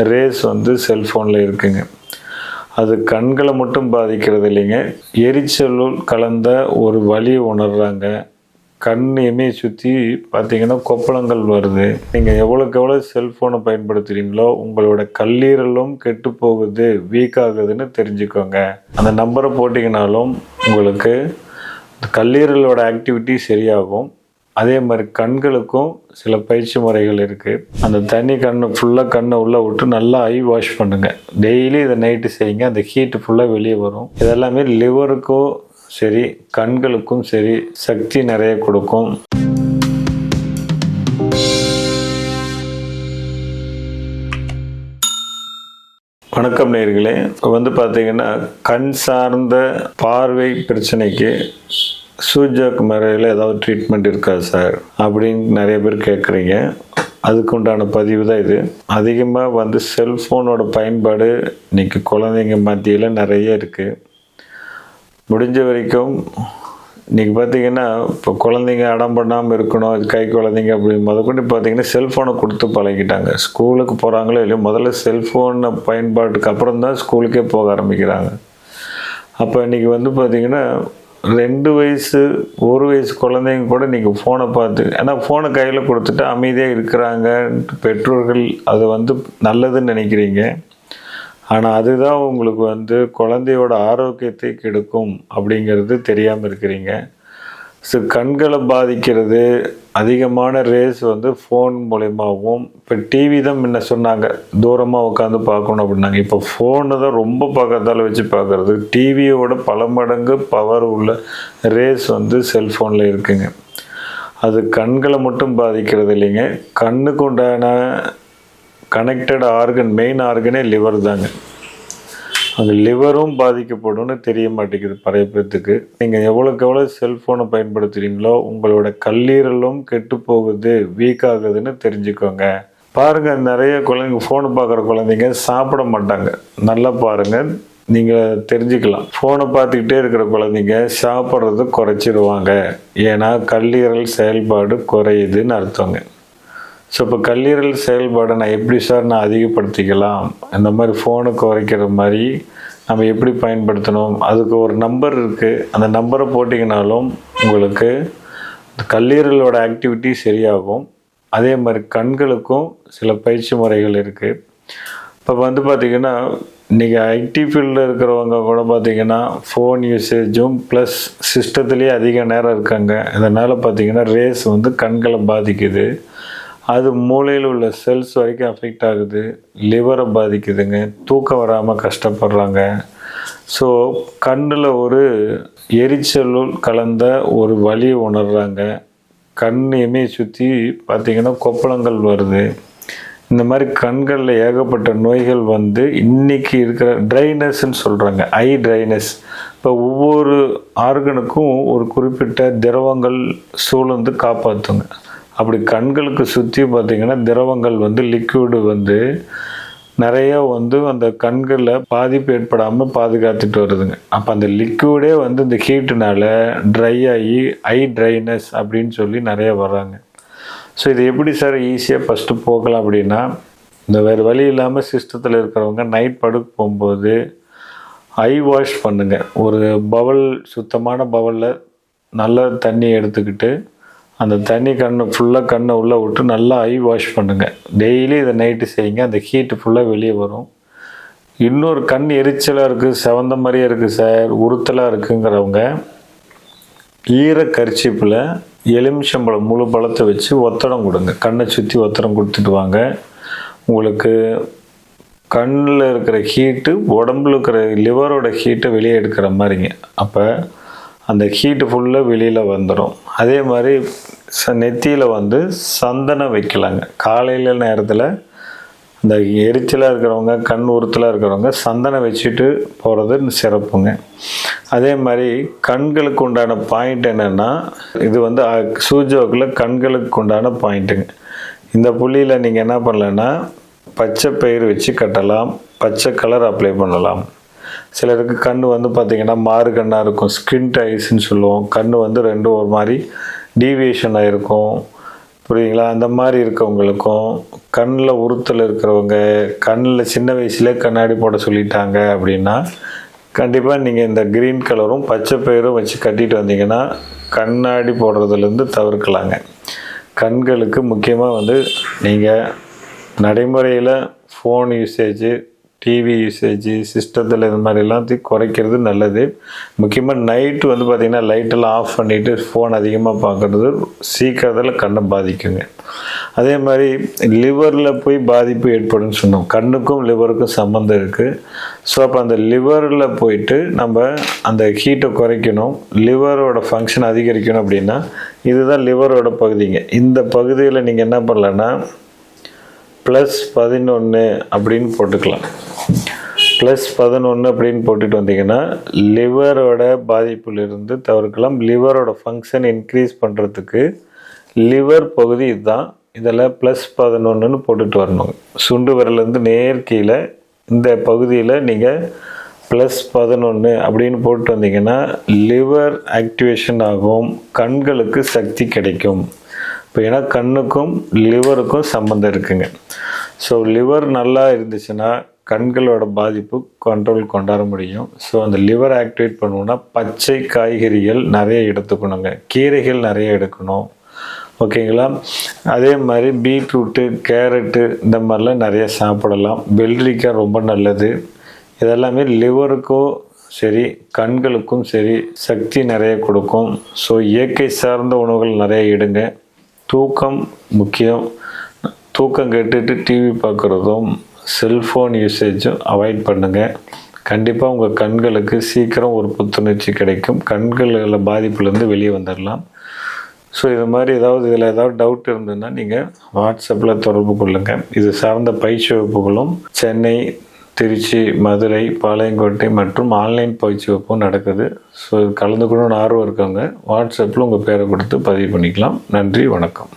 Race வந்து செல்ஃபோனில் இருக்குங்க. அது கண்களை மட்டும் பாதிக்கிறது இல்லைங்க, எரிச்சலுள் கலந்த ஒரு வலியை உணர்றாங்க. கண்ணையுமே சுற்றி பார்த்தீங்கன்னா கொப்பளங்கள் வருது. நீங்கள் எவ்வளோக்கு எவ்வளோ செல்ஃபோனை பயன்படுத்துகிறீங்களோ உங்களோட கல்லீரலும் கெட்டு போகுது, வீக் ஆகுதுன்னு தெரிஞ்சுக்கோங்க. அந்த நம்பரை போட்டிங்கனாலும் உங்களுக்கு கல்லீரலோட ஆக்டிவிட்டி சரியாகும். அதே மாதிரி கண்களுக்கும் சில பயிற்சி முறைகள் இருக்குது. அந்த தண்ணி ஃபுல்லாக கண்ணை உள்ளே விட்டு நல்லா ஐ வாஷ் பண்ணுங்கள். டெய்லி இதை நைட்டு செய்யுங்க. அந்த ஹீட்டு ஃபுல்லாக வெளியே வரும். இதெல்லாமே லிவருக்கும் சரி கண்களுக்கும் சரி சக்தி நிறைய கொடுக்கும். வணக்கம் நேயர்களே. இப்போ பார்த்தீங்கன்னா கண் சார்ந்த பார்வை பிரச்சனைக்கு சூஜாக் முறையில் ஏதாவது ட்ரீட்மெண்ட் இருக்கா சார் அப்படின்னு நிறைய பேர் கேட்குறீங்க. அதுக்கு உண்டான பதிவு தான் இது. அதிகமாக செல்ஃபோனோட பயன்பாடு இன்றைக்கி குழந்தைங்க மத்தியில் நிறைய இருக்குது. முடிஞ்ச வரைக்கும் இன்றைக்கி பார்த்திங்கன்னா இப்போ குழந்தைங்க அடம் பண்ணாமல் இருக்கணும், இது கை குழந்தைங்க அப்படி முதற்கொண்டு பார்த்திங்கன்னா செல்ஃபோனை கொடுத்து பழகிட்டாங்க. ஸ்கூலுக்கு போகிறாங்களோ இல்லையோ முதல்ல செல்ஃபோனை பயன்பாட்டுக்கு அப்புறம் தான் ஸ்கூலுக்கே போக ஆரம்பிக்கிறாங்க. அப்போ இன்றைக்கி பார்த்திங்கன்னா 2 வயசு 1 வயசு குழந்தைங்க கூட இன்றைக்கி ஃபோனை பார்த்து, ஏன்னா ஃபோனை கையில் கொடுத்துட்டு அமைதியாக இருக்கிறாங்க. பெற்றோர்கள் அது நல்லதுன்னு நினைக்கிறீங்க. ஆனால் அதுதான் உங்களுக்கு குழந்தையோட ஆரோக்கியத்தை கெடுக்கும் அப்படிங்கிறது தெரியாமல் இருக்கிறீங்க. ஸோ கண்களை பாதிக்கிறது அதிகமான ரேஸ் ஃபோன் மூலிமாவும், இப்போ டிவி தான் முன்ன சொன்னாங்க தூரமாக உட்காந்து பார்க்கணும் அப்படின்னாங்க. இப்போ ஃபோனு தான் ரொம்ப பக்கத்தால் வச்சு பார்க்குறது. டிவியோட பல மடங்கு பவர் உள்ள ரேஸ் செல்ஃபோனில் இருக்குங்க. அது கண்களை மட்டும் பாதிக்கிறது இல்லைங்க, கண்ணுக்கு உண்டான கனெக்டட் ஆர்கன், மெயின் ஆர்கனே லிவர் தாங்க. அந்த லிவரும் பாதிக்கப்படும்னு தெரிய மாட்டேங்குது பழைய பேர்த்துக்கு. நீங்கள் எவ்வளோக்கு எவ்வளோ செல்ஃபோனை பயன்படுத்துகிறீங்களோ உங்களோட கல்லீரலும் கெட்டு போகுது, வீக் ஆகுதுன்னு தெரிஞ்சுக்கோங்க. பாருங்கள், நிறைய குழந்தைங்க ஃபோனை பார்க்குற குழந்தைங்க சாப்பிட மாட்டாங்க. நல்லா பாருங்கள், நீங்கள் தெரிஞ்சுக்கலாம். ஃபோனை பார்த்துக்கிட்டே இருக்கிற குழந்தைங்க சாப்பிட்றது குறைச்சிடுவாங்க. ஏன்னா கல்லீரல் செயல்பாடு குறையுதுன்னு அர்த்தங்க. ஸோ இப்போ கல்லீரல் செயல்பாடை நான் எப்படி சார் நான் அதிகப்படுத்திக்கலாம், இந்த மாதிரி ஃபோனை குறைக்கிற மாதிரி நம்ம எப்படி பயன்படுத்தணும், அதுக்கு ஒரு நம்பர் இருக்குது. அந்த நம்பரை போட்டிங்கனாலும் உங்களுக்கு கல்லீரலோட ஆக்டிவிட்டி சரியாகும். அதே மாதிரி கண்களுக்கும் சில பயிற்சி முறைகள் இருக்குது. இப்போ பார்த்திங்கன்னா இன்றைக்கி ஐடி ஃபீல்டில் இருக்கிறவங்க கூட பார்த்திங்கன்னா ஃபோன் யூசேஜும் ப்ளஸ் சிஸ்டத்துலேயே அதிக நேரம் இருக்காங்க. இதனால் பார்த்திங்கன்னா ரேஸ் கண்களை பாதிக்குது. அது மூளையில் உள்ள செல்ஸ் வரைக்கும் அஃபெக்ட் ஆகுது. லிவரை பாதிக்குதுங்க. தூக்கம் வராமல் கஷ்டப்படுறாங்க. ஸோ கண்ணில் ஒரு எரிச்சலுள் கலந்த ஒரு வலியை உணர்றாங்க. கண்ணையுமே சுற்றி பார்த்திங்கன்னா கொப்பளங்கள் வருது. இந்த மாதிரி கண்களில் ஏகப்பட்ட நோய்கள் இன்றைக்கி இருக்கிற ட்ரைனஸ்ன்னு சொல்கிறாங்க, ஐ ட்ரைனஸ். இப்போ ஒவ்வொரு ஆர்கனுக்கும் ஒரு குறிப்பிட்ட திரவங்கள் சூழ்ந்து காப்பாற்றுங்க. அப்படி கண்களுக்கு சுற்றி பார்த்திங்கன்னா திரவங்கள் லிக்விடு நிறையா அந்த கண்களில் பாதிப்பு ஏற்படாமல் பாதுகாத்துட்டு வருதுங்க. அப்போ அந்த லிக்விடே இந்த ஹீட்டுனால ட்ரை ஆகி ஐ ட்ரைனஸ் அப்படின்னு சொல்லி நிறையா வர்றாங்க. ஸோ இது எப்படி சார் ஈஸியாக ஃபஸ்ட்டு போகலாம் அப்படின்னா, இந்த வேறு வழி இல்லாமல் சிஸ்டத்தில் இருக்கிறவங்க நைட் படுக்க போகும்போது ஐ வாஷ் பண்ணுங்கள். ஒரு பவுல், சுத்தமான பவுலில் நல்ல தண்ணி எடுத்துக்கிட்டு அந்த தண்ணி ஃபுல்லாக கண்ணை உள்ளே விட்டு நல்லா ஐ வாஷ் பண்ணுங்கள். டெய்லி இதை நைட்டு செய்யுங்க. அந்த ஹீட்டு ஃபுல்லாக வெளியே வரும். இன்னொரு கண் எரிச்சலாக இருக்குது, செவந்த மாதிரியே இருக்குது சார், உறுத்தலாக இருக்குங்கிறவங்க ஈர கர்ச்சிப்பில் எலுமிச்சம்பழம் முழு பழத்தை வச்சு ஒத்தடம் கொடுங்க. கண்ணை சுற்றி ஒத்தடம் கொடுத்துட்டு வாங்க. உங்களுக்கு கண்ணில் இருக்கிற ஹீட்டு உடம்புல இருக்கிற லிவரோட ஹீட்டை வெளியே எடுக்கிற மாதிரிங்க. அப்போ அந்த ஹீட்டு ஃபுல்லாக வெளியில் வந்துடும். அதே மாதிரி நெத்தியில் சந்தனம் வைக்கலாங்க. காலையில் நேரத்தில் இந்த எரிச்சலாக இருக்கிறவங்க, கண் உறுத்தலாக இருக்கிறவங்க சந்தனம் வச்சுட்டு போகிறது சிறப்புங்க. அதே மாதிரி கண்களுக்கு உண்டான பாயிண்ட் என்னென்னா, இது சூஜோக்கில் கண்களுக்கு உண்டான பாயிண்ட்டுங்க. இந்த புள்ளியில் நீங்கள் என்ன பண்ணலன்னா பச்சை பயிர் வச்சு கட்டலாம், பச்சை கலர் அப்ளை பண்ணலாம். சிலருக்கு கண் பார்த்திங்கன்னா மாறு கண்ணாக இருக்கும், ஸ்கின் ஐஸ்ன்னு சொல்லுவோம். கண் ரெண்டும் ஒரு மாதிரி டீவியேஷன் ஆகிருக்கும். புரியுதுங்களா? அந்த மாதிரி இருக்கவங்களுக்கும், கண்ணில் உறுத்தல் இருக்கிறவங்க, கண்ணில் சின்ன வயசுலேயே கண்ணாடி போட சொல்லிட்டாங்க அப்படின்னா, கண்டிப்பாக நீங்கள் இந்த க்ரீன் கலரும் பச்சை பயிரும் வச்சு கட்டிட்டு வந்தீங்கன்னா கண்ணாடி போடுறதுலேருந்து தவிர்க்கலாங்க. கண்களுக்கு முக்கியமாக நீங்கள் நடைமுறையில் ஃபோன் யூசேஜு, டிவி யூசேஜு, சிஸ்டத்தில் இந்த மாதிரி எல்லாத்தையும் குறைக்கிறது நல்லது. முக்கியமாக நைட்டு பார்த்திங்கன்னா லைட்டெல்லாம் ஆஃப் பண்ணிவிட்டு ஃபோன் அதிகமாக பார்க்குறது சீக்கிரத்தில் கண்ணை பாதிக்குங்க. அதே மாதிரி லிவரில் போய் பாதிப்பு ஏற்படும்னு சொன்னோம். கண்ணுக்கும் லிவருக்கும் சம்மந்தம் இருக்குது. ஸோ அப்போ அந்த லிவரில் போயிட்டு நம்ம அந்த ஹீட்டை குறைக்கணும், லிவரோட ஃபங்க்ஷன் அதிகரிக்கணும் அப்படின்னா இதுதான் லிவரோட பகுதிங்க. இந்த பகுதியில் நீங்கள் என்ன பண்ணலான்னா +11 அப்படின்னு போட்டுக்கலாம். +11 அப்படின்னு போட்டுட்டு வந்தீங்கன்னா லிவரோட பாதிப்பிலிருந்து தவிர்க்கலாம். லிவரோட ஃபங்க்ஷன் இன்க்ரீஸ் பண்ணுறதுக்கு லிவர் பகுதி இதுதான். இதில் +11ன்னு போட்டுட்டு வரணும். சுண்டு விரலேருந்து நேர் கீழே இந்த பகுதியில் நீங்கள் +11 அப்படின்னு போட்டு வந்தீங்கன்னா லிவர் ஆக்டிவேஷன் ஆகும், கண்களுக்கு சக்தி கிடைக்கும். இப்போ ஏன்னா கண்ணுக்கும் லிவருக்கும் சம்மந்தம் இருக்குங்க. ஸோ லிவர் நல்லா இருந்துச்சுன்னா கண்களோட பாதிப்பு கண்ட்ரோல் கொண்டாட முடியும். ஸோ அந்த லிவர் ஆக்டிவேட் பண்ணணுன்னா பச்சை காய்கறிகள் நிறைய எடுத்துக்கணுங்க, கீரைகள் நிறைய எடுக்கணும். ஓகேங்களா? அதே மாதிரி பீட்ரூட்டு, கேரட்டு இந்த மாதிரிலாம் நிறைய சாப்பிடலாம். வெள்ளரிக்காய் ரொம்ப நல்லது. இதெல்லாமே லிவருக்கும் சரி கண்களுக்கும் சரி சக்தி நிறைய கொடுக்கும். ஸோ இயற்கை சார்ந்த உணவுகள் நிறைய எடுங்க. தூக்கம் முக்கியம். தூக்கம் கெட்டுட்டு டிவி பார்க்குறதும் செல்ஃபோன் யூசேஜும் அவாய்ட் பண்ணுங்கள். கண்டிப்பாக உங்கள் கண்களுக்கு சீக்கிரம் ஒரு புத்துணர்ச்சி கிடைக்கும். கண்களில் பாதிப்புலேருந்து வெளியே வந்துடலாம். ஸோ இது மாதிரி இதில் ஏதாவது டவுட் இருந்ததுன்னா நீங்கள் வாட்ஸ்அப்பில் தொடர்பு கொள்ளுங்கள். இது சார்ந்த பயிற்சி வகுப்புகளும் சென்னை, திருச்சி, மதுரை, பாளையங்கோட்டை மற்றும் ஆன்லைன் பயிற்சி வகுப்பும் நடக்குது. ஸோ கலந்துக்கணும்னு ஆர்வம் இருக்கவங்க வாட்ஸ்அப்பில் உங்கள் பேரை கொடுத்து பதிவு பண்ணிக்கலாம். நன்றி, வணக்கம்.